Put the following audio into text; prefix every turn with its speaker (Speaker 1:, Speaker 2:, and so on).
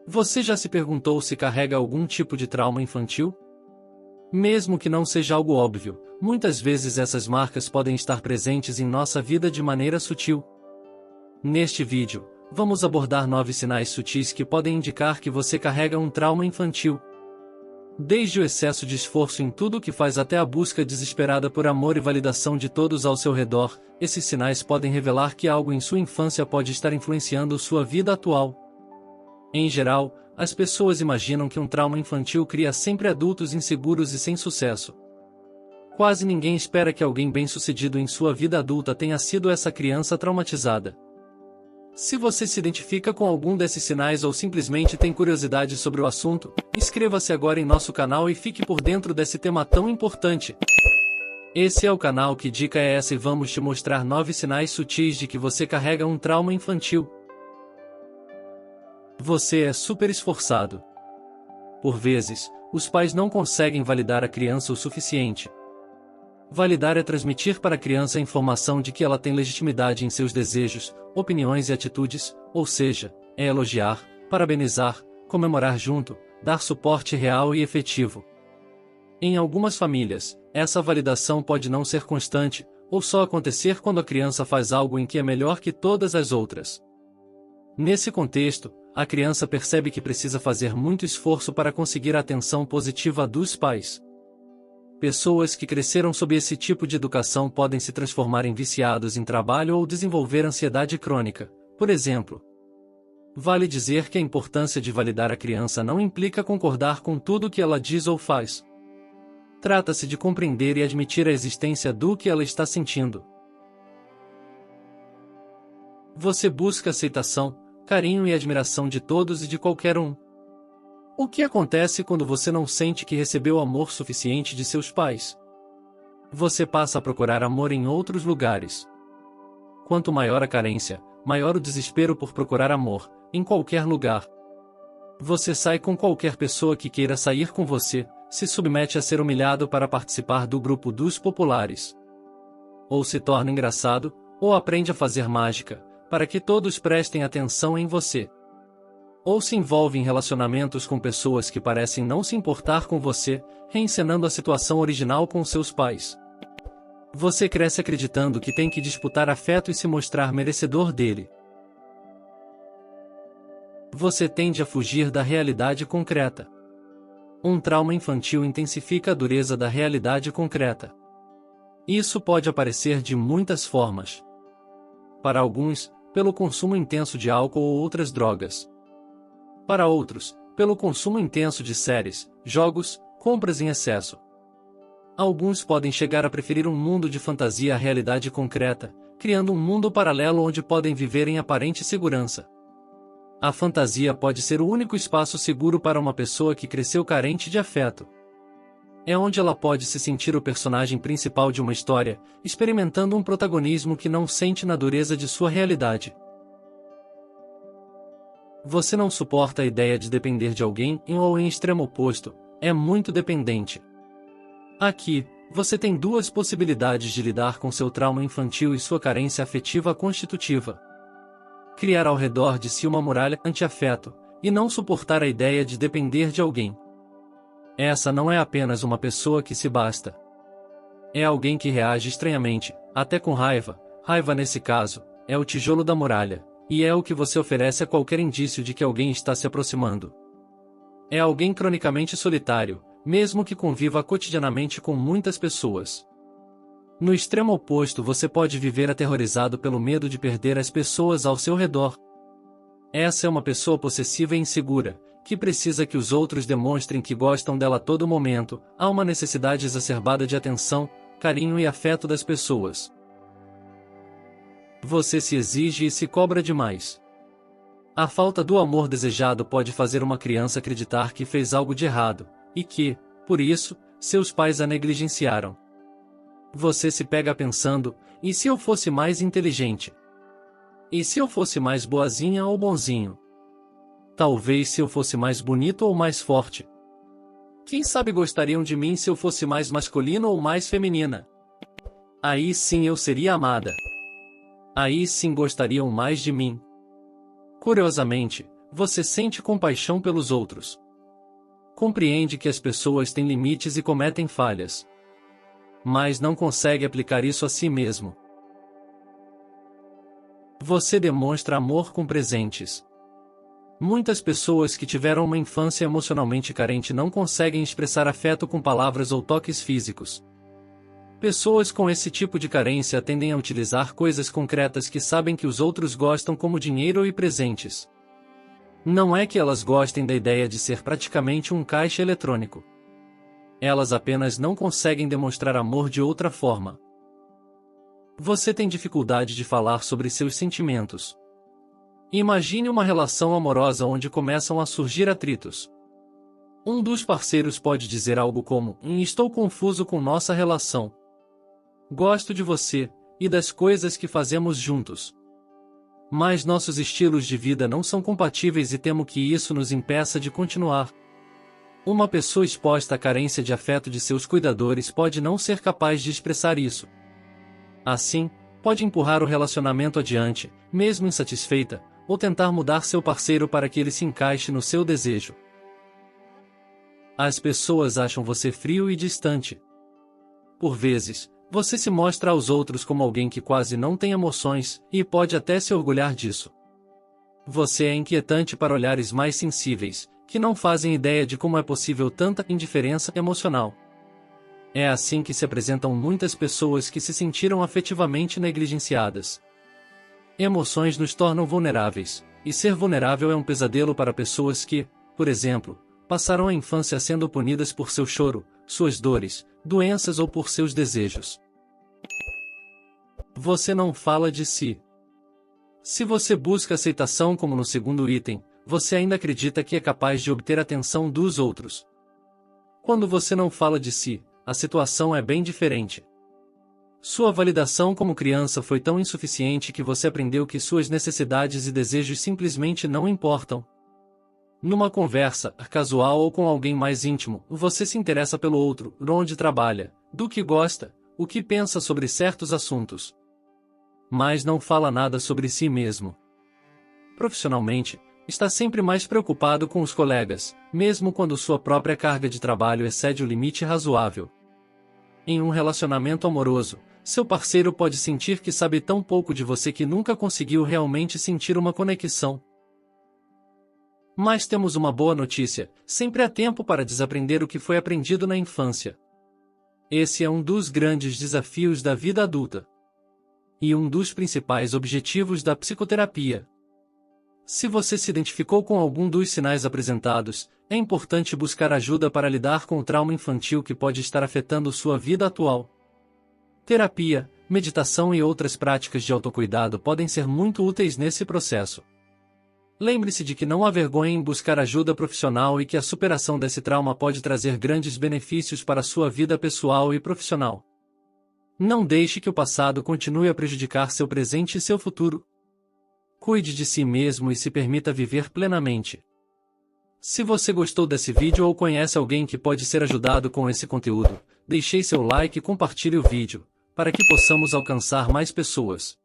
Speaker 1: Você já se perguntou se carrega algum tipo de trauma infantil? Mesmo que não seja algo óbvio, muitas vezes essas marcas podem estar presentes em nossa vida de maneira sutil. Neste vídeo, vamos abordar 9 sinais sutis que podem indicar que você carrega um trauma infantil. Desde o excesso de esforço em tudo o que faz até a busca desesperada por amor e validação de todos ao seu redor, esses sinais podem revelar que algo em sua infância pode estar influenciando sua vida atual. Em geral, as pessoas imaginam que um trauma infantil cria sempre adultos inseguros e sem sucesso. Quase ninguém espera que alguém bem-sucedido em sua vida adulta tenha sido essa criança traumatizada. Se você se identifica com algum desses sinais ou simplesmente tem curiosidade sobre o assunto, inscreva-se agora em nosso canal e fique por dentro desse tema tão importante. Esse é o canal Que Dica é Essa e vamos te mostrar 9 sinais sutis de que você carrega um trauma infantil. Você é super esforçado. Por vezes, os pais não conseguem validar a criança o suficiente. Validar é transmitir para a criança a informação de que ela tem legitimidade em seus desejos, opiniões e atitudes, ou seja, é elogiar, parabenizar, comemorar junto, dar suporte real e efetivo. Em algumas famílias, essa validação pode não ser constante, ou só acontecer quando a criança faz algo em que é melhor que todas as outras. Nesse contexto, a criança percebe que precisa fazer muito esforço para conseguir a atenção positiva dos pais. Pessoas que cresceram sob esse tipo de educação podem se transformar em viciados em trabalho ou desenvolver ansiedade crônica, por exemplo. Vale dizer que a importância de validar a criança não implica concordar com tudo que ela diz ou faz. Trata-se de compreender e admitir a existência do que ela está sentindo. Você busca aceitação, carinho e admiração de todos e de qualquer um. O que acontece quando você não sente que recebeu amor suficiente de seus pais? Você passa a procurar amor em outros lugares. Quanto maior a carência, maior o desespero por procurar amor, em qualquer lugar. Você sai com qualquer pessoa que queira sair com você, se submete a ser humilhado para participar do grupo dos populares. Ou se torna engraçado, ou aprende a fazer mágica, para que todos prestem atenção em você. Ou se envolve em relacionamentos com pessoas que parecem não se importar com você, reencenando a situação original com seus pais. Você cresce acreditando que tem que disputar afeto e se mostrar merecedor dele. Você tende a fugir da realidade concreta. Um trauma infantil intensifica a dureza da realidade concreta. Isso pode aparecer de muitas formas. Para alguns, pelo consumo intenso de álcool ou outras drogas. Para outros, pelo consumo intenso de séries, jogos, compras em excesso. Alguns podem chegar a preferir um mundo de fantasia à realidade concreta, criando um mundo paralelo onde podem viver em aparente segurança. A fantasia pode ser o único espaço seguro para uma pessoa que cresceu carente de afeto. É onde ela pode se sentir o personagem principal de uma história, experimentando um protagonismo que não sente na dureza de sua realidade. Você não suporta a ideia de depender de alguém ou em extremo oposto, é muito dependente. Aqui, você tem duas possibilidades de lidar com seu trauma infantil e sua carência afetiva constitutiva. Criar ao redor de si uma muralha anti-afeto, e não suportar a ideia de depender de alguém. Essa não é apenas uma pessoa que se basta. É alguém que reage estranhamente, até com raiva. Raiva nesse caso, é o tijolo da muralha, e é o que você oferece a qualquer indício de que alguém está se aproximando. É alguém cronicamente solitário, mesmo que conviva cotidianamente com muitas pessoas. No extremo oposto, você pode viver aterrorizado pelo medo de perder as pessoas ao seu redor. Essa é uma pessoa possessiva e insegura, que precisa que os outros demonstrem que gostam dela a todo momento. Há uma necessidade exacerbada de atenção, carinho e afeto das pessoas. Você se exige e se cobra demais. A falta do amor desejado pode fazer uma criança acreditar que fez algo de errado, e que, por isso, seus pais a negligenciaram. Você se pega pensando, e se eu fosse mais inteligente? E se eu fosse mais boazinha ou bonzinho? Talvez se eu fosse mais bonito ou mais forte. Quem sabe gostariam de mim se eu fosse mais masculino ou mais feminina? Aí sim eu seria amada. Aí sim gostariam mais de mim. Curiosamente, você sente compaixão pelos outros. Compreende que as pessoas têm limites e cometem falhas. Mas não consegue aplicar isso a si mesmo. Você demonstra amor com presentes. Muitas pessoas que tiveram uma infância emocionalmente carente não conseguem expressar afeto com palavras ou toques físicos. Pessoas com esse tipo de carência tendem a utilizar coisas concretas que sabem que os outros gostam, como dinheiro e presentes. Não é que elas gostem da ideia de ser praticamente um caixa eletrônico. Elas apenas não conseguem demonstrar amor de outra forma. Você tem dificuldade de falar sobre seus sentimentos. Imagine uma relação amorosa onde começam a surgir atritos. Um dos parceiros pode dizer algo como: estou confuso com nossa relação. Gosto de você e das coisas que fazemos juntos. Mas nossos estilos de vida não são compatíveis e temo que isso nos impeça de continuar. Uma pessoa exposta à carência de afeto de seus cuidadores pode não ser capaz de expressar isso. Assim, pode empurrar o relacionamento adiante, mesmo insatisfeita, ou tentar mudar seu parceiro para que ele se encaixe no seu desejo. As pessoas acham você frio e distante. Por vezes, você se mostra aos outros como alguém que quase não tem emoções, e pode até se orgulhar disso. Você é inquietante para olhares mais sensíveis, que não fazem ideia de como é possível tanta indiferença emocional. É assim que se apresentam muitas pessoas que se sentiram afetivamente negligenciadas. Emoções nos tornam vulneráveis, e ser vulnerável é um pesadelo para pessoas que, por exemplo, passaram a infância sendo punidas por seu choro, suas dores, doenças ou por seus desejos. Você não fala de si. Se você busca aceitação como no segundo item, você ainda acredita que é capaz de obter a atenção dos outros. Quando você não fala de si, a situação é bem diferente. Sua validação como criança foi tão insuficiente que você aprendeu que suas necessidades e desejos simplesmente não importam. Numa conversa casual ou com alguém mais íntimo, você se interessa pelo outro, onde trabalha, do que gosta, o que pensa sobre certos assuntos. Mas não fala nada sobre si mesmo. Profissionalmente, está sempre mais preocupado com os colegas, mesmo quando sua própria carga de trabalho excede o limite razoável. Em um relacionamento amoroso, seu parceiro pode sentir que sabe tão pouco de você que nunca conseguiu realmente sentir uma conexão. Mas temos uma boa notícia: sempre há tempo para desaprender o que foi aprendido na infância. Esse é um dos grandes desafios da vida adulta. E um dos principais objetivos da psicoterapia. Se você se identificou com algum dos sinais apresentados, é importante buscar ajuda para lidar com o trauma infantil que pode estar afetando sua vida atual. Terapia, meditação e outras práticas de autocuidado podem ser muito úteis nesse processo. Lembre-se de que não há vergonha em buscar ajuda profissional e que a superação desse trauma pode trazer grandes benefícios para sua vida pessoal e profissional. Não deixe que o passado continue a prejudicar seu presente e seu futuro. Cuide de si mesmo e se permita viver plenamente. Se você gostou desse vídeo ou conhece alguém que pode ser ajudado com esse conteúdo, deixe seu like e compartilhe o vídeo, para que possamos alcançar mais pessoas.